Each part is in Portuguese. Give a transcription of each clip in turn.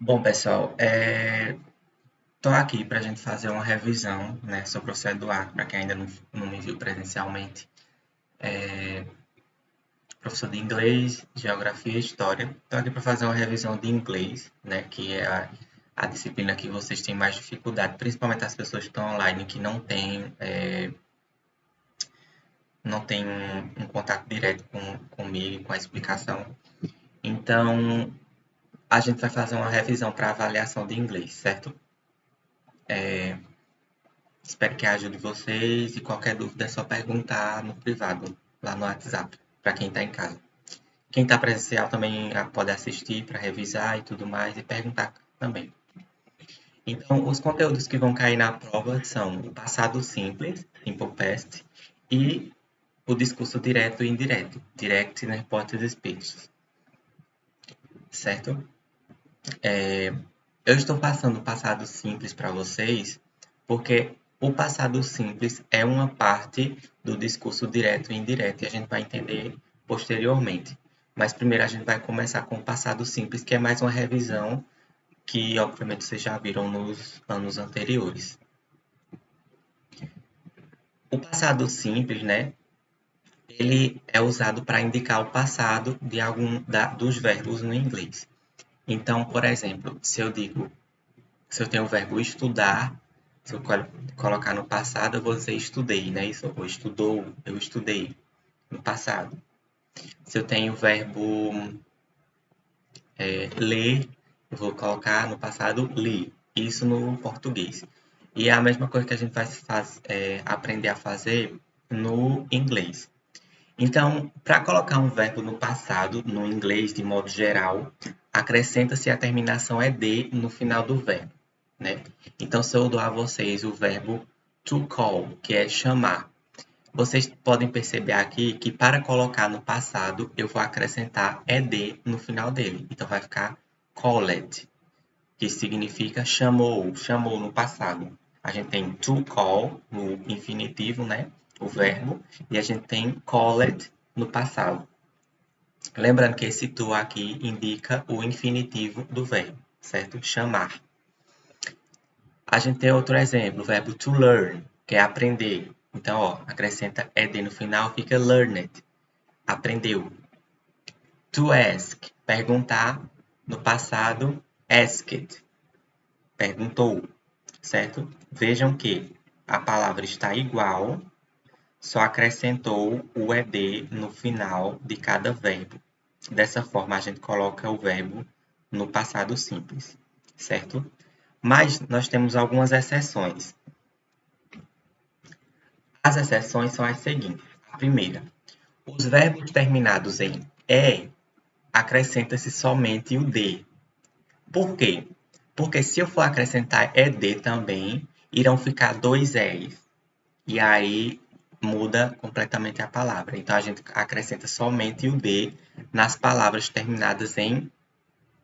Bom, pessoal, estou aqui para a gente fazer uma revisão, né? Sou o professor Eduardo, para quem ainda não me viu presencialmente, professor de inglês, geografia e história. Estou aqui para fazer uma revisão de inglês, né? Que é a disciplina que vocês têm mais dificuldade, principalmente as pessoas que estão online, que não têm um contato direto comigo, com a explicação. Então, a gente vai fazer uma revisão para avaliação de inglês, certo? Espero que ajude vocês e qualquer dúvida é só perguntar no privado, lá no WhatsApp, para quem está em casa. Quem está presencial também pode assistir para revisar e tudo mais e perguntar também. Então, os conteúdos que vão cair na prova são o passado simples, simple past, e o discurso direto e indireto, direct and reported speech, certo? Eu estou passando o passado simples para vocês, porque o passado simples é uma parte do discurso direto e indireto, e a gente vai entender posteriormente. Mas primeiro a gente vai começar com o passado simples, que é mais uma revisão que, obviamente, vocês já viram nos anos anteriores. O passado simples, né? Ele é usado para indicar o passado de dos verbos no inglês. Então, por exemplo, se eu tenho o verbo estudar, se eu colocar no passado, eu vou dizer estudei, né? Isso, ou estudou, eu estudei no passado. Se eu tenho o verbo ler, eu vou colocar no passado li. Isso no português. E é a mesma coisa que a gente vai aprender a fazer no inglês. Então, para colocar um verbo no passado, no inglês de modo geral, acrescenta-se a terminação ed no final do verbo, né? Então, se eu dou a vocês o verbo to call, que é chamar, vocês podem perceber aqui que para colocar no passado, eu vou acrescentar ed no final dele. Então, vai ficar called, que significa chamou, chamou no passado. A gente tem to call no infinitivo, né? O verbo, e a gente tem called no passado. Lembrando que esse to aqui indica o infinitivo do verbo, certo? Chamar. A gente tem outro exemplo, o verbo to learn, que é aprender. Então, ó, acrescenta ed no final, fica learned, aprendeu. To ask, perguntar, no passado, asked, perguntou, certo? Vejam que a palavra está igual, só acrescentou o ed no final de cada verbo. Dessa forma, a gente coloca o verbo no passado simples, certo? Mas nós temos algumas exceções. As exceções são as seguintes. A primeira, os verbos terminados em "e" acrescenta-se somente o "d". Por quê? Porque se eu for acrescentar "ed" também, irão ficar dois "es". E aí muda completamente a palavra. Então, a gente acrescenta somente o "d" nas palavras terminadas em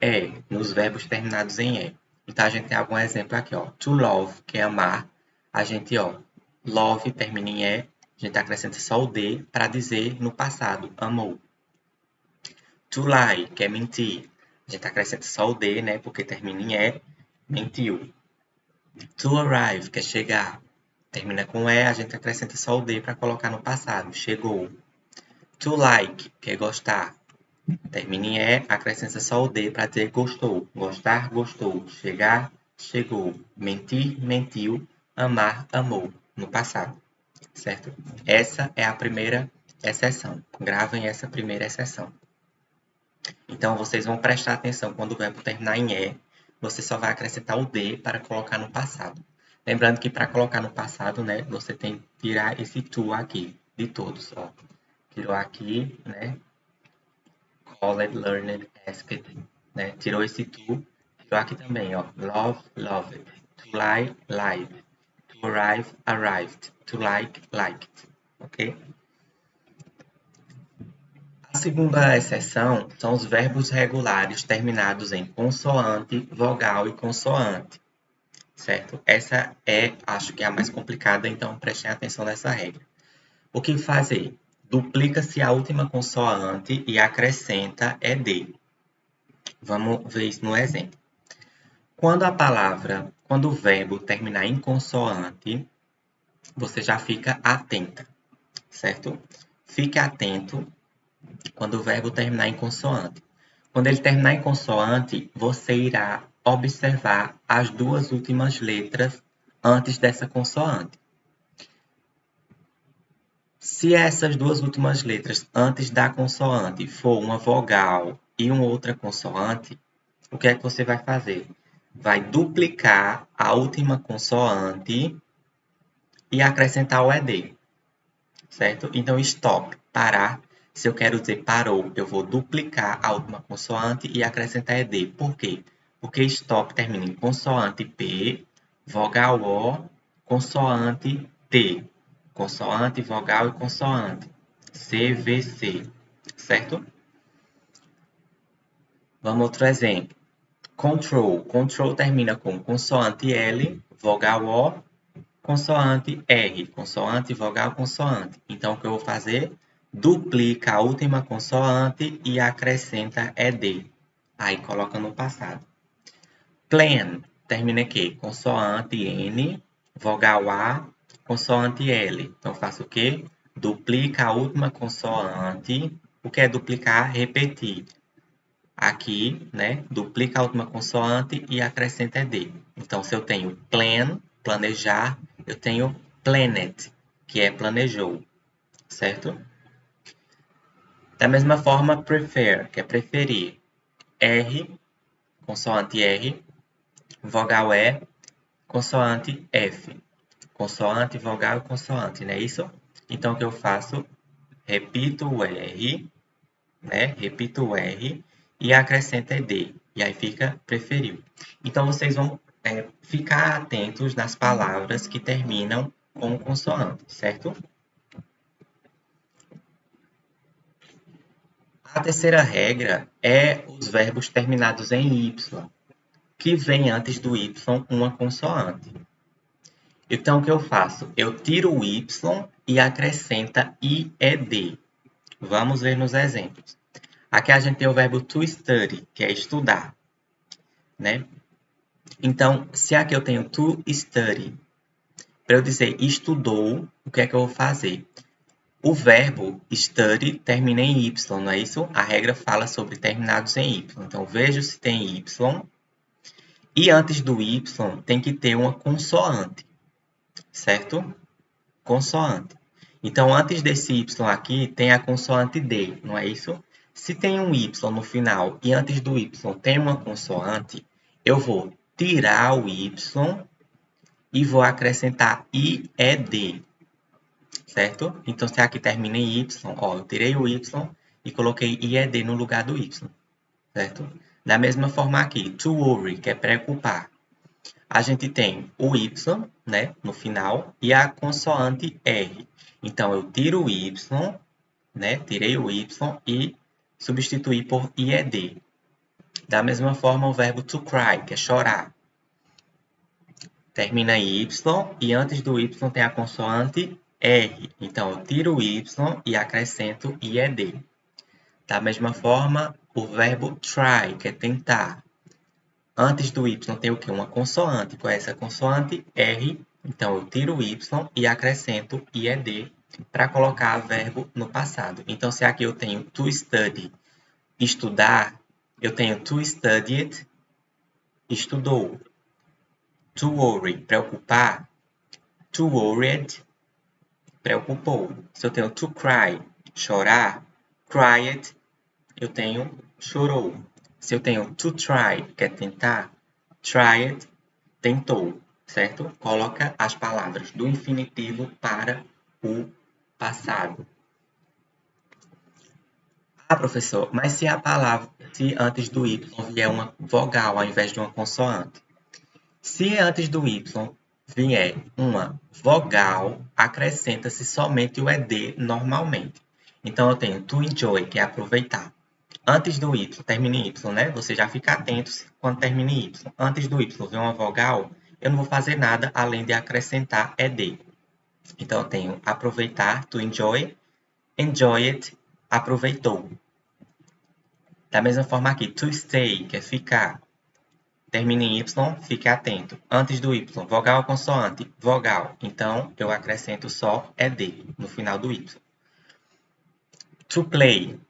"e", nos verbos terminados em "e". Então, a gente tem algum exemplo aqui, ó. To love, que é amar. A gente, ó, love termina em "e", a gente acrescenta só o "d" para dizer no passado, amou. To lie, que é mentir. A gente acrescenta só o "d", né, porque termina em "e", mentiu. To arrive, que é chegar. Termina com "e", a gente acrescenta só o "d" para colocar no passado, chegou. To like, que é gostar. Termina em "e", acrescenta só o "d" para dizer gostou. Gostar, gostou. Chegar, chegou. Mentir, mentiu. Amar, amou. No passado, certo? Essa é a primeira exceção. Gravem essa primeira exceção. Então, vocês vão prestar atenção quando o verbo terminar em "e", você só vai acrescentar o "d" para colocar no passado. Lembrando que para colocar no passado, né, você tem que tirar esse to aqui, de todos, ó. Tirou aqui, né, called, learned, asked, né, tirou esse to, tirou aqui também, ó, love, loved, to lie, lied, to arrive, arrived, to like, liked, ok? A segunda exceção são os verbos regulares terminados em consoante, vogal e consoante, certo? Essa acho que é a mais complicada, então prestem atenção nessa regra. O que fazer? Duplica-se a última consoante e acrescenta ed. Vamos ver isso no exemplo. Quando o verbo terminar em consoante, você já fica atenta, certo? Fique atento quando o verbo terminar em consoante. Quando ele terminar em consoante, você irá observar as duas últimas letras antes dessa consoante. Se essas duas últimas letras antes da consoante for uma vogal e uma outra consoante, o que é que você vai fazer? Vai duplicar a última consoante e acrescentar o ED, certo? Então, stop, parar. Se eu quero dizer parou, eu vou duplicar a última consoante e acrescentar ED. Por quê? Porque stop termina em consoante P, vogal O, consoante T. Consoante, vogal e consoante. CVC, certo? Vamos outro exemplo. Control. Control termina com consoante L, vogal O, consoante R. Consoante, vogal, consoante. Então, o que eu vou fazer? Duplica a última consoante e acrescenta ED. Aí, coloca no passado. Plan. Termina aqui. Consoante N, vogal A, consoante L. Então, faço o quê? Duplica a última consoante. O que é duplicar? Repetir. Aqui, né? Duplica a última consoante e acrescenta ED. Então, se eu tenho plan, planejar, eu tenho planet, que é planejou, certo? Da mesma forma, prefer, que é preferir. R, consoante R, vogal E, consoante F. Consoante, vogal e consoante, não é isso? Então, o que eu faço? Repito o R, né? Repito o R e acrescento ED. E aí fica preferiu. Então, vocês vão ficar atentos nas palavras que terminam com consoante, certo? A terceira regra é os verbos terminados em Y, que vem antes do Y uma consoante. Então, o que eu faço? Eu tiro o Y e acrescenta IED. Vamos ver nos exemplos. Aqui a gente tem o verbo to study, que é estudar, né? Então, se aqui eu tenho to study, para eu dizer estudou, o que é que eu vou fazer? O verbo study termina em Y, não é isso? A regra fala sobre terminados em Y. Então, vejo se tem Y. E antes do Y tem que ter uma consoante, certo? Consoante. Então, antes desse Y aqui, tem a consoante D, não é isso? Se tem um Y no final e antes do Y tem uma consoante, eu vou tirar o Y e vou acrescentar IED, certo? Então, se aqui termina em Y, ó, eu tirei o Y e coloquei IED no lugar do Y, certo? Da mesma forma aqui, to worry, que é preocupar. A gente tem o Y, né, no final, e a consoante R. Então, eu tiro o Y, né, tirei o Y e substituí por IED. Da mesma forma, o verbo to cry, que é chorar. Termina em Y e antes do Y tem a consoante R. Então, eu tiro o Y e acrescento IED. Da mesma forma, o verbo try, que é tentar. Antes do Y tem o quê? Uma consoante. Qual é essa consoante? R. Então, eu tiro o Y e acrescento IED para colocar o verbo no passado. Então, se aqui eu tenho to study, estudar, eu tenho to studied, estudou. To worry, preocupar. To worried, preocupou. Se eu tenho to cry, chorar, cried, eu tenho chorou. Se eu tenho to try, que é tentar, tried, tentou, certo? Coloca as palavras do infinitivo para o passado. Ah, professor, mas se a palavra, se antes do Y vier uma vogal ao invés de uma consoante? Se antes do Y vier uma vogal, acrescenta-se somente o ED normalmente. Então, eu tenho to enjoy, que é aproveitar. Antes do Y, termina em Y, né? Você já fica atento quando termina em Y. Antes do Y vem uma vogal, eu não vou fazer nada além de acrescentar ED. Então, eu tenho aproveitar, to enjoy, enjoy it, aproveitou. Da mesma forma aqui, to stay, que é ficar. termina em Y, fique atento. Antes do Y, vogal ou consoante? Vogal. Então, eu acrescento só ED no final do Y. To play.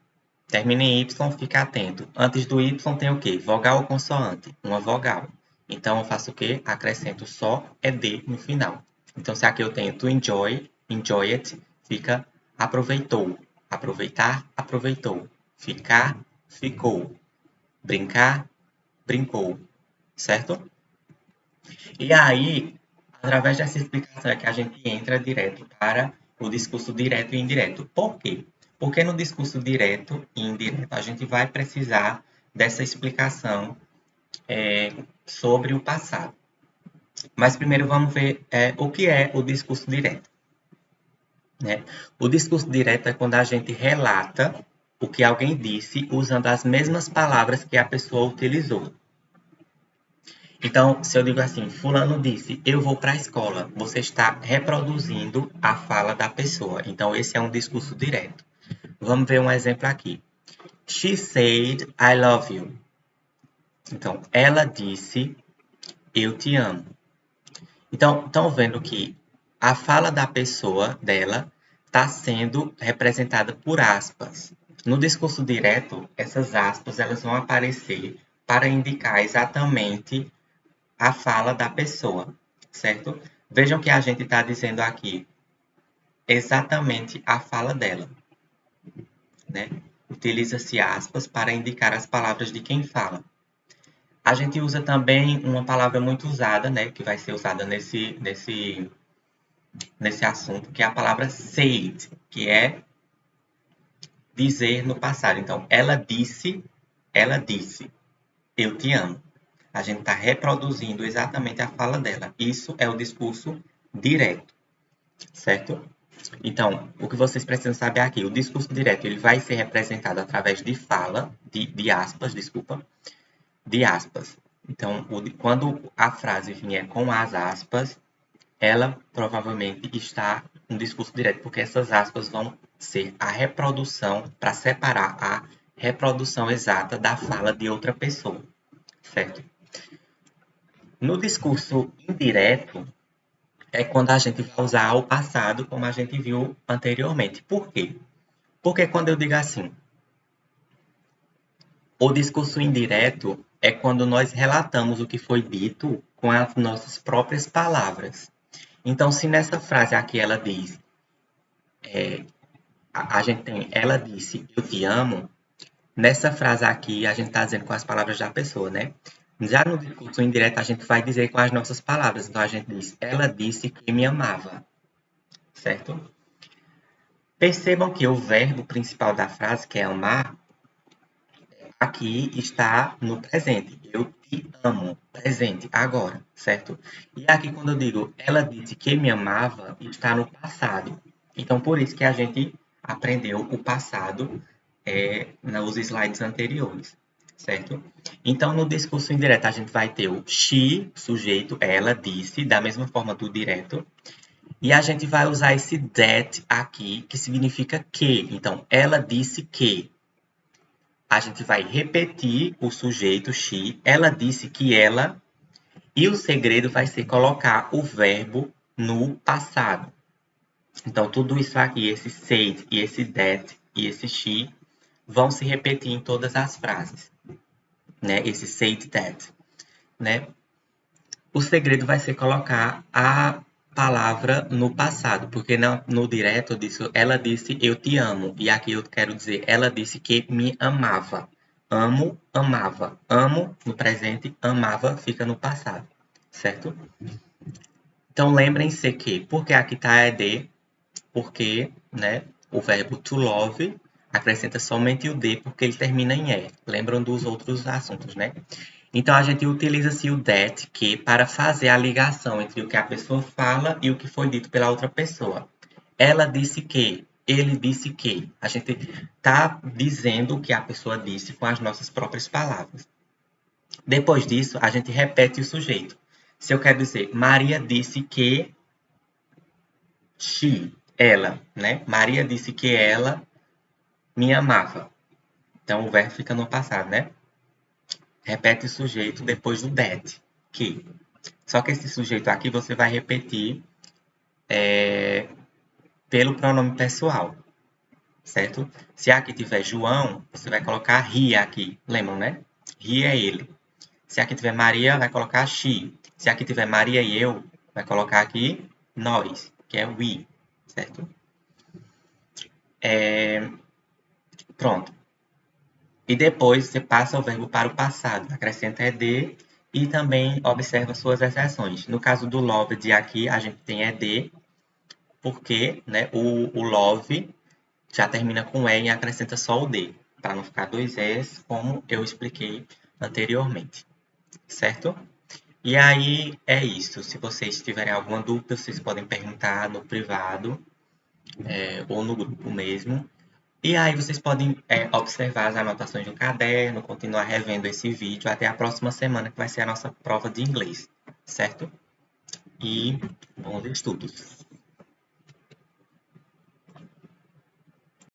Termina em Y, fica atento. Antes do Y tem o quê? Vogal ou consoante? Uma vogal. Então, eu faço o quê? Acrescento só ED no final. Então, se aqui eu tenho to enjoy, enjoy it, fica aproveitou. Aproveitar, aproveitou. Ficar, ficou. Brincar, brincou. Certo? E aí, através dessa explicação é que a gente entra direto para o discurso direto e indireto. Por quê? Porque no discurso direto e indireto a gente vai precisar dessa explicação sobre o passado. Mas primeiro vamos ver o que é o discurso direto. Né? O discurso direto é quando a gente relata o que alguém disse usando as mesmas palavras que a pessoa utilizou. Então, se eu digo assim, fulano disse, eu vou para a escola, você está reproduzindo a fala da pessoa. Então, esse é um discurso direto. Vamos ver um exemplo aqui. She said, I love you. Então, ela disse, eu te amo. Então, estão vendo que a fala da pessoa, dela, está sendo representada por aspas. No discurso direto, essas aspas elas vão aparecer para indicar exatamente a fala da pessoa, certo? Vejam que a gente está dizendo aqui exatamente a fala dela, né? Utiliza-se aspas para indicar as palavras de quem fala. A gente usa também uma palavra muito usada, né? Que vai ser usada nesse assunto, que é a palavra said, que é dizer no passado. Então, ela disse, eu te amo. A gente está reproduzindo exatamente a fala dela. Isso é o discurso direto, certo? Então, o que vocês precisam saber aqui, o discurso direto ele vai ser representado através de fala, de aspas, desculpa, de aspas. Então, quando a frase vier com as aspas, ela provavelmente está no discurso direto, porque essas aspas vão ser a reprodução, para separar a reprodução exata da fala de outra pessoa, certo? No discurso indireto, é quando a gente vai usar o passado, como a gente viu anteriormente. Por quê? Porque quando eu digo assim, o discurso indireto é quando nós relatamos o que foi dito com as nossas próprias palavras. Então, se nessa frase aqui ela diz, a gente tem, ela disse, eu te amo, nessa frase aqui a gente está dizendo com as palavras da pessoa, né? Já no discurso indireto a gente vai dizer com as nossas palavras. Então, a gente diz, ela disse que me amava, certo? Percebam que o verbo principal da frase, que é amar, aqui está no presente. Eu te amo, presente, agora, certo? E aqui, quando eu digo ela disse que me amava, está no passado. Então, por isso que a gente aprendeu o passado nos slides anteriores, certo? Então, no discurso indireto, a gente vai ter o she, sujeito, ela disse, da mesma forma do direto. E a gente vai usar esse that aqui, que significa que. Então, ela disse que. A gente vai repetir o sujeito she, ela disse que ela, e o segredo vai ser colocar o verbo no passado. Então, tudo isso aqui, esse said e esse that e esse she, vão se repetir em todas as frases. Né? Esse said that. Né? O segredo vai ser colocar a palavra no passado, porque no direto disso, ela disse eu te amo, e aqui eu quero dizer, ela disse que me amava. Amo, amava. Amo no presente, amava fica no passado, certo? Então lembrem-se que, porque aqui está ed, porque, né, o verbo to love acrescenta somente o d porque ele termina em e. Lembram dos outros assuntos, né? Então, a gente utiliza-se o that, que, para fazer a ligação entre o que a pessoa fala e o que foi dito pela outra pessoa. Ela disse que, ele disse que. A gente está dizendo o que a pessoa disse com as nossas próprias palavras. Depois disso, a gente repete o sujeito. Se eu quero dizer, Maria disse que she, ela, né? Maria disse que ela me amava. Então, o verbo fica no passado, né? repete o sujeito depois do that, que. Só que esse sujeito aqui você vai repetir pelo pronome pessoal, certo? Se aqui tiver João, você vai colocar he aqui, lembram, né? He é ele. Se aqui tiver Maria, vai colocar she. Se aqui tiver Maria e eu, vai colocar aqui nós, que é we, certo? Pronto. E depois você passa o verbo para o passado, acrescenta ed e também observa suas exceções. No caso do loved aqui, a gente tem ed, porque né, o love já termina com e e acrescenta só o d, para não ficar dois es, como eu expliquei anteriormente, certo? E aí é isso. Se vocês tiverem alguma dúvida, vocês podem perguntar no privado ou no grupo mesmo. E aí vocês podem observar as anotações no caderno, continuar revendo esse vídeo até a próxima semana, que vai ser a nossa prova de inglês, certo? E bons estudos!